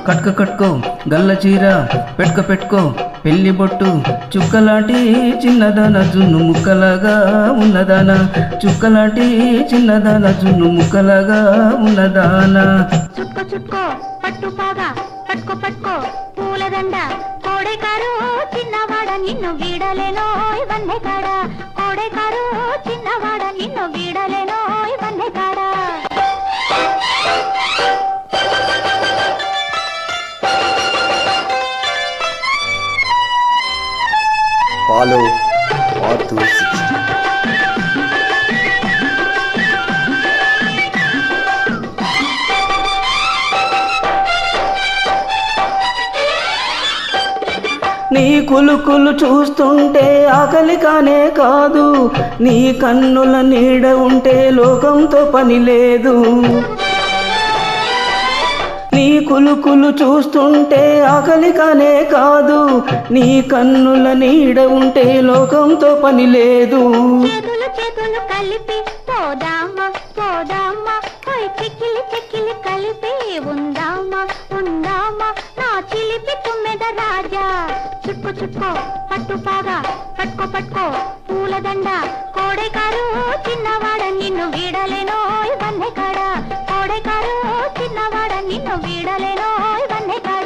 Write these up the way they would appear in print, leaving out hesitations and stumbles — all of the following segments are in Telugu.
కట్క కట్కో గల్ల చీర పెట్టుక పెట్టుకో పెళ్లి బొట్టు చుక్కలాంటి చిన్నదాన జున్ను ముక్కలాగా ఉన్నదాన చుక్కలాంటి చిన్నదాన జున్ను ముక్కలాగా ఉన్నదాన చుక్కో చుక్కో పట్టు పాగా పట్టుకో పట్టుకో పూలదండ కోడెకారు చిన్నవాడ నిన్ను వీడలేనో ఇవన్నీ కాడ కోడెకారు చిన్నవాడ నిన్ను వీడలేనో ఇవన్నీ కాడ Follow R260. నీ కులుకులు చూస్తుంటే ఆకలి కానే కాదు నీ కన్నుల నీడ ఉంటే లోకంతో పని లేదు నీ కులుకులు చూస్తుంటే ఆకలి కానే కాదు నీ కన్నుల నీడ ఉంటే లోకంతో పని లేదు చేతులు చేతులు కలిపి పోదామా పోదామా చెక్కిలి చెక్కిలి కలిపి ఉందామా ఉందామా నా చిలిపి తుమ్మెద రాజా చుట్టుకో చుట్టుకో పట్టు పాగా పట్టుకో పట్టుకో పూలదండ కోడెకారు చిన్నవాడ నిన్ను వీడలేనో ఇవన్నీ కాడ కోడెకారు చిన్నవాడ నిన్ను వీడలేనో ఇవన్నీ కాడ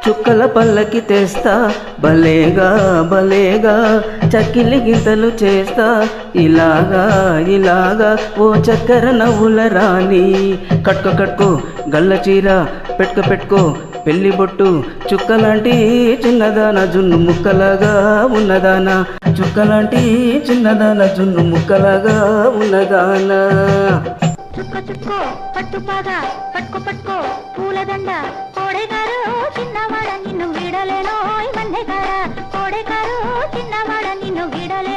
చుక్కల పల్లకి తెస్తా భలేగా భలేగా చక్కిలి గింతలు చేస్తా ఇలాగా ఇలాగా ఓ చక్కెర నవ్వుల రాణి కట్టుకో కట్టుకో గల్ల చీర పెట్టుకో పెట్టుకో పెళ్లి బొట్టు చుక్కలాంటి చిన్నదాన జున్ను ముక్కలాగా ఉన్నదాన చుక్కలాంటి చిన్నదాన జున్ను ముక్కలాగా ఉన్నదాన చుక్కో చుక్కో పట్టు పాగా పట్టుకో పట్టుకో పూలదండ కోడెకారు చిన్నవాడ నిన్ను వీడలేనో ఇవన్నీ కాడ కోడెకారు చిన్నవాడ నిన్ను వీడలే